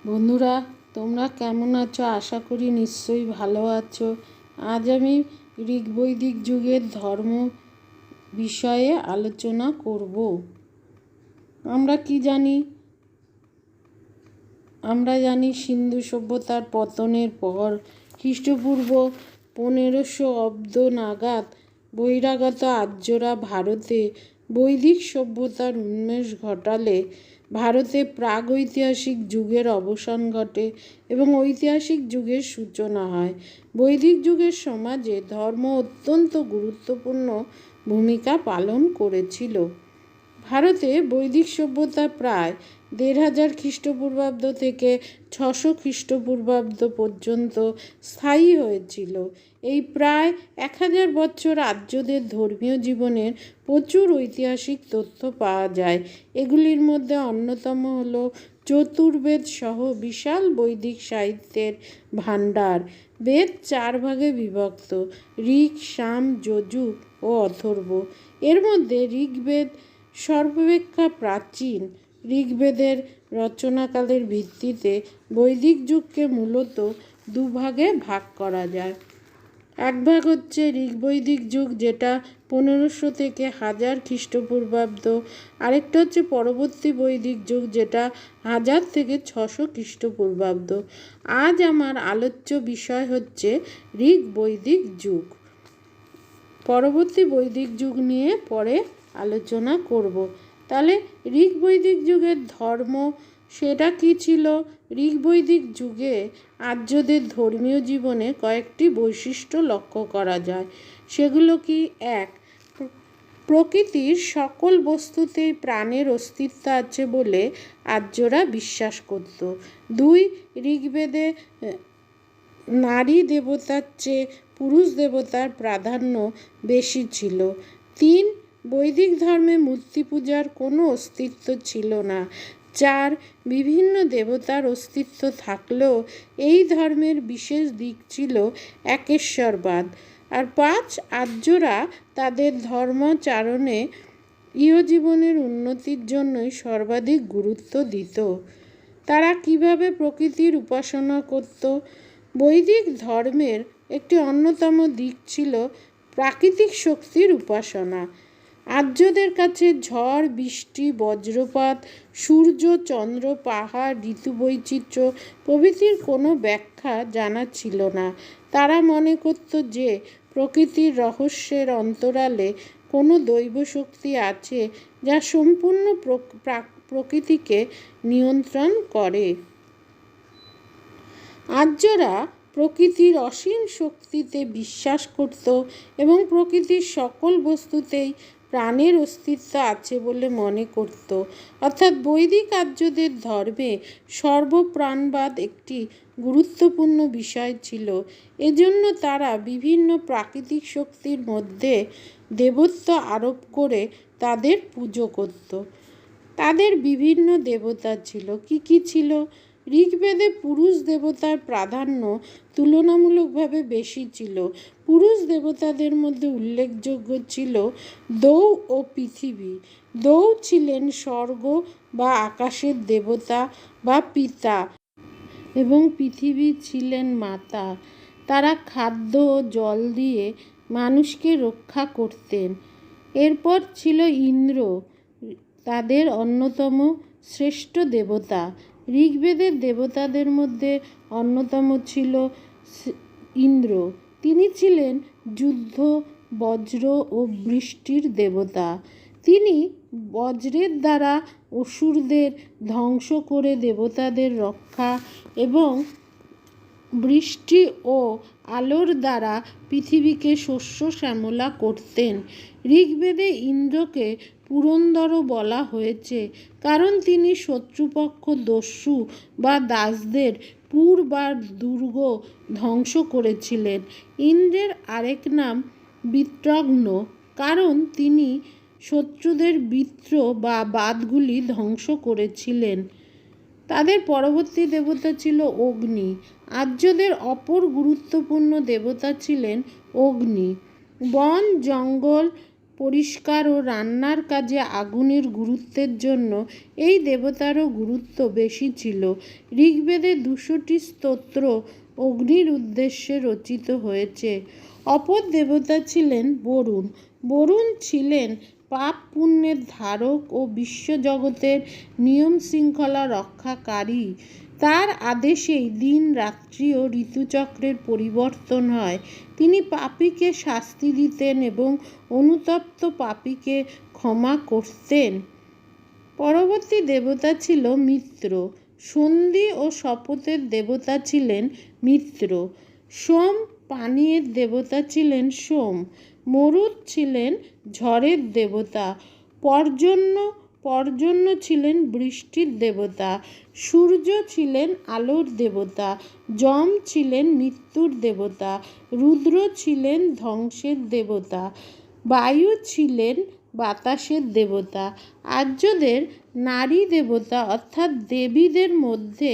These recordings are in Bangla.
বন্ধুরা, তোমরা কেমন আছো? আশা করি নিশ্চয়ই ভালো আছো। আজ আমি ঋগ বৈদিক যুগের ধর্ম বিষয়ে আলোচনা করব। আমরা কি জানি? আমরা জানি সিন্ধু সভ্যতার পতনের পর খ্রিস্টপূর্ব 1500 অব্দ নাগাদ বহিরাগত আর্যরা ভারতে বৈদিক সভ্যতার উন্মেষ ঘটালে ভারতে প্রাগৈতিহাসিক যুগের অবসান ঘটে এবং ঐতিহাসিক যুগের সূচনা হয়। বৈদিক যুগের সমাজে ধর্ম অত্যন্ত গুরুত্বপূর্ণ ভূমিকা পালন করেছিল। ভারতে বৈদিক সভ্যতা প্রায় 1500 খ্রিস্টপূর্বাব্দ থেকে 600 খ্রিস্টপূর্বাব্দ পর্যন্ত স্থায়ী হয়েছিল। এই প্রায় 1000 বছর আর্যদের ধর্মীয় জীবনের প্রচুর ঐতিহাসিক তথ্য পাওয়া যায়। এগুলির মধ্যে অন্যতম হল চতুর্বেদ সহ বিশাল বৈদিক সাহিত্যের ভাণ্ডার। বেদ 4 ভাগে বিভক্ত: ঋক, সাম, যজুঃ ও অথর্ব। এর মধ্যে ঋগ্বেদ সর্বাপেক্ষা প্রাচীন। ঋগ্বেদের রচনাকালের ভিত্তিতে বৈদিক যুগকে মূলত দুভাগে ভাগ করা যায়। এক ভাগ হচ্ছে ঋগ্বৈদিক যুগ, যেটা 1500 থেকে 1000 খ্রিস্টপূর্বাব্দ। আরেকটা হচ্ছে পরবর্তী বৈদিক যুগ, যেটা 1000 থেকে 600 খ্রিস্টপূর্বাব্দ। আজ আমার আলোচ্য বিষয় হচ্ছে ঋগ্বৈদিক যুগ। পরবর্তী বৈদিক যুগ নিয়ে পরে আলোচনা করব। তাহলে ঋগ্বৈদিক যুগের ধর্ম সেটা কি ছিল? ঋগ্বৈদিক যুগে আর্যদের ধর্মীয় জীবনে কয়েকটি বৈশিষ্ট্য লক্ষ্য করা যায়। সেগুলো কি? 1. প্রকৃতির সকল বস্তুতেই প্রাণের অস্তিত্ব আছে বলে আর্যরা বিশ্বাস করত। 2. ঋগ্বেদে নারী দেবতার চেয়ে পুরুষ দেবতার প্রাধান্য বেশি ছিল। 3. বৈদিক ধর্মে মূর্তি পূজার কোনো অস্তিত্ব ছিল না। 4. বিভিন্ন দেবতার অস্তিত্ব থাকলেও এই ধর্মের বিশেষ দিক ছিল একেশ্বরবাদ। আর 5. আর্যরা তাদের ধর্মাচরণে ইহজীবনের উন্নতির জন্যই সর্বাধিক গুরুত্ব দিত। তারা কিভাবে প্রকৃতির উপাসনা করত? বৈদিক ধর্মের একটি অন্যতম দিক ছিল প্রাকৃতিক শক্তির উপাসনা। আর্যদের কাছে ঝড়, বৃষ্টি, বজ্রপাত, সূর্য, চন্দ্র, পাহাড়, ঋতু বৈচিত্র্য প্রভৃতির কোনো ব্যাখ্যা জানা ছিল না। তারা মনে করত যে প্রকৃতির রহস্যের অন্তরালে কোনো দৈব শক্তি আছে যা সম্পূর্ণ প্রকৃতিকে নিয়ন্ত্রণ করে। আর্যরা প্রকৃতির অসীম শক্তিতে বিশ্বাস করত এবং প্রকৃতির সকল বস্তুতেই প্রাণের অস্তিত্ব আছে বলে মনে করত। অর্থাৎ বৈদিক আর্যদের ধর্মে সর্বপ্রাণবাদ একটি গুরুত্বপূর্ণ বিষয় ছিল। এজন্য তারা বিভিন্ন প্রাকৃতিক শক্তির মধ্যে দেবত্ব আরোপ করে তাদের পুজো করত। তাদের বিভিন্ন দেবতা ছিল। কি কি ছিল? ঋগ্বেদে পুরুষ দেবতার প্রাধান্য তুলনামূলকভাবে বেশি ছিল। পুরুষ দেবতাদের মধ্যে উল্লেখযোগ্য ছিল দৌ ও পৃথিবী। দৌ ছিলেন স্বর্গ বা আকাশের দেবতা বা পিতা এবং পৃথিবী ছিলেন মাতা। তারা খাদ্য ও জল দিয়ে মানুষকে রক্ষা করতেন। এরপর ছিল ইন্দ্র, তাদের অন্যতম শ্রেষ্ঠ দেবতা। ঋগ্বেদের দেবতাদের মধ্যে অন্যতম ছিল ইন্দ্র। তিনি ছিলেন যুদ্ধ, বজ্র ও বৃষ্টির দেবতা। তিনি বজ্রের দ্বারা অসুরদের ধ্বংস করে দেবতাদের রক্ষা এবং বৃষ্টি ও আলোর দ্বারা পৃথিবীকে শস্য শ্যামলা করতেন। ঋগ্বেদে ইন্দ্রকে পুরন্দরও বলা হয়েছে, কারণ তিনি শত্রুপক্ষ দস্যু বা দাসদের পুর বা দুর্গ ধ্বংস করেছিলেন। ইন্দ্রের আরেক নাম বৃত্রঘ্ন, কারণ তিনি শত্রুদের বৃত্র বা বাঁধগুলি ধ্বংস করেছিলেন। তাদের পরবর্তী দেবতা ছিল অগ্নি। আর্যদের অপর গুরুত্বপূর্ণ দেবতা ছিলেন অগ্নি। বন, জঙ্গল পরিষ্কার ও রান্নার কাজে আগুনের গুরুত্বের জন্য এই দেবতারও গুরুত্ব বেশি ছিল। ঋগ্বেদে 200টি স্তোত্র অগ্নির উদ্দেশ্যে রচিত হয়েছে। অপর দেবতা ছিলেন বরুণ। বরুণ ছিলেন পাপ পুণ্যের ধারক ও বিশ্বজগতের নিয়ম শৃঙ্খলা রক্ষাকারী। তার আদেশেই দিন রাত্রি ও ঋতুচক্রের পরিবর্তন হয়। তিনি পাপীকে শাস্তি দিতেন এবং অনুতপ্ত পাপীকে ক্ষমা করতেন। পরবর্তী দেবতা ছিল মিত্র। সন্ধি ও শপথের দেবতা ছিলেন মিত্র। সোম পানীয়ের দেবতা ছিলেন সোম। মরুৎ ছিলেন ঝড়ের দেবতা। পর্জন্য ছিলেন বৃষ্টির দেবতা। সূর্য ছিলেন আলোর দেবতা। যম ছিলেন মৃত্যুর দেবতা। রুদ্র ছিলেন ধ্বংসের দেবতা। বায়ু ছিলেন বাতাসের দেবতা। আর্যদের নারী দেবতা অর্থাৎ দেবীদের মধ্যে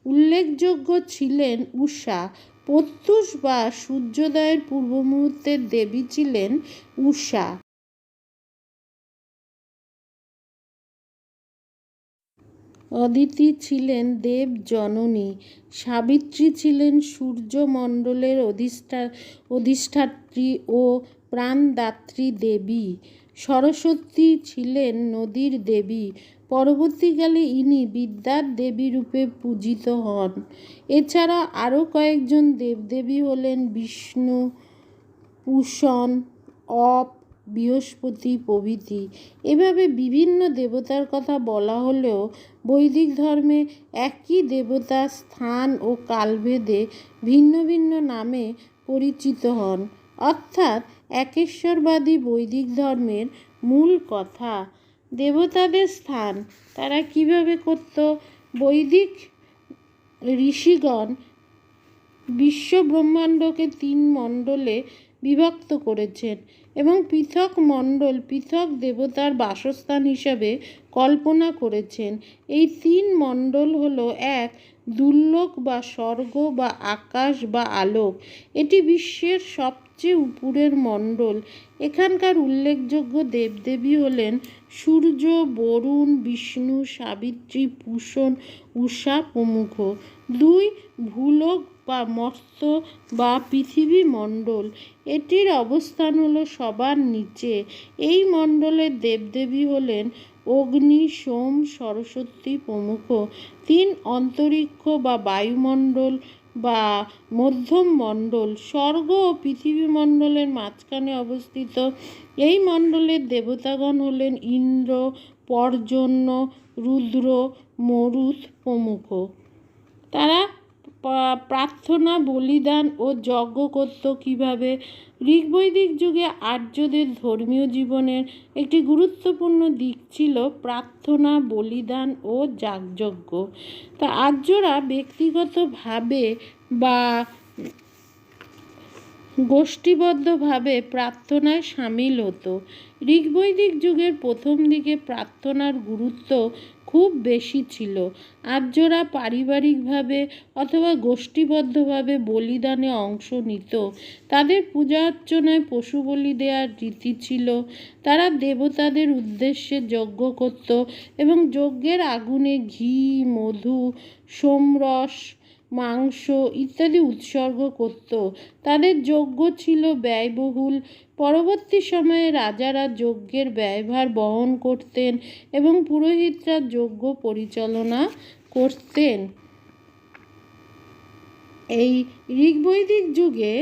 উল্লেখযোগ্য ছিলেন উষা। প্রত্যুষ বা সূর্যোদয়ের পূর্ব মুহূর্তের দেবী ছিলেন উষা। অদিতি ছিলেন দেব জননী। সাবিত্রী ছিলেন সূর্যমণ্ডলের অধিষ্ঠাত্রী ও প্রাণদাত্রী দেবী। সরস্বতী ছিলেন নদীর দেবী। পরবর্তীকালে ইনি বিদ্যার দেবী রূপে পূজিত হন। এছাড়া আরও কয়েকজন দেবদেবী হলেন বিষ্ণু, পুষণ, অপ, বৃহস্পতি প্রভৃতি। এভাবে বিভিন্ন দেবতার কথা বলা হলেও বৈদিক ধর্মে একই দেবতা স্থান ও কালভেদে ভিন্ন ভিন্ন নামে পরিচিত হন, অর্থাৎ একেশ্বরবাদী বৈদিক ধর্মের মূল কথা। দেবতাদের স্থান তারা কিভাবে করত? বৈদিক ঋষিগণ বিশ্বব্রহ্মাণ্ডকে 3 মণ্ডলে বিভক্ত করেছেন এবং পৃথক মণ্ডল পৃথক দেবতার বাসস্থান হিসাবে কল্পনা করেছেন। এই 3 মণ্ডল হলো 1. দুর্লোক বা স্বর্গ বা আকাশ বা আলোক। এটি বিশ্বের সবচেয়ে উপরের মণ্ডল। এখানকার উল্লেখযোগ্য দেবদেবী হলেন সূর্য, বরুণ, বিষ্ণু, সাবিত্রী, পুষণ, উষা প্রমুখ। 2. ভূলোক বা মর্ত্য বা পৃথিবী মণ্ডল। এটির অবস্থান হলো সবার নিচে। এই মণ্ডলের দেবদেবী হলেন অগ্নি, সোম, সরস্বতী প্রমুখ। 3. অন্তরিক্ষ বা বায়ুমণ্ডল বা মধ্যম মণ্ডল। স্বর্গ ও পৃথিবী মণ্ডলের মাঝখানে অবস্থিত। এই মণ্ডলের দেবতাগণ হলেন ইন্দ্র, পর্জন্য, রুদ্র, মরুৎ প্রমুখ। তারা প্রার্থনা, বলিদান ও যজ্ঞ করত কীভাবে? ঋগ্বৈদিক যুগে আর্যদের ধর্মীয় জীবনের একটি গুরুত্বপূর্ণ দিক ছিল প্রার্থনা, বলিদান ও যাগযজ্ঞ। তা আর্যরা ব্যক্তিগতভাবে বা গোষ্ঠীবদ্ধভাবে প্রার্থনায় সামিল হতো। ঋগ্বৈদিক যুগের প্রথম দিকে প্রার্থনার গুরুত্ব খুব বেশি ছিল। আর্যরা পারিবারিকভাবে অথবা গোষ্ঠীবদ্ধভাবে বলিদানে অংশ নিত। তাদের পূজা অর্চনায় পশু বলি দেওয়ার রীতি ছিল। তারা দেবতাদের উদ্দেশ্যে যজ্ঞ করত এবং যজ্ঞের আগুনে ঘি, মধু, সোমরস, মাংস ইত্যাদি উৎসর্গ করত। তাদের যজ্ঞ ছিল ব্যয়বহুল। পরবর্তী সময়ে রাজারা যজ্ঞের ব্যয়ভার বহন করতেন এবং পুরোহিতরা যজ্ঞ পরিচালনা করতেন। এই ঋগ্বৈদিক যুগে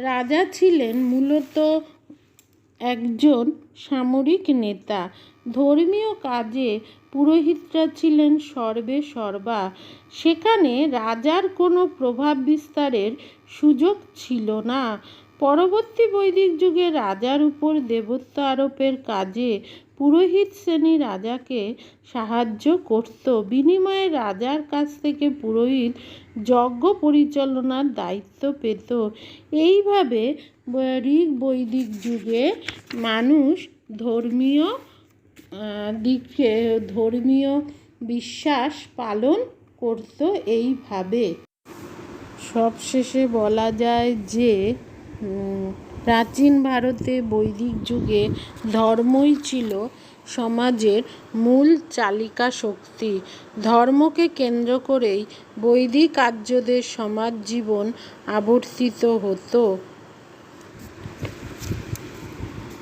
রাজা ছিলেন মূলত একজন সামরিক নেতা। ধর্মীয় কাজে পুরোহিতরা ছিলেন সর্বে সর্বা। সেখানে রাজার কোনো প্রভাব বিস্তারের সুযোগ ছিল না। পরবর্তী বৈদিক যুগে রাজার উপর দেবত্ব আরোপের কাজে পুরোহিত শ্রেণী রাজাকে সাহায্য করত। বিনিময়ে রাজার কাছ থেকে পুরোহিত যজ্ঞ পরিচালনার দায়িত্ব পেত। এইভাবে ঋগ্বৈদিক যুগে মানুষ ধর্মীয় বিশ্বাস পালন করত এইভাবে। সবশেষে বলা যায় যে প্রাচীন ভারতে বৈদিক যুগে ধর্মই ছিল সমাজের মূল চালিকা শক্তি। ধর্মকে কেন্দ্র করেই বৈদিক আর্যদের সমাজ জীবন আবর্তিত হতো।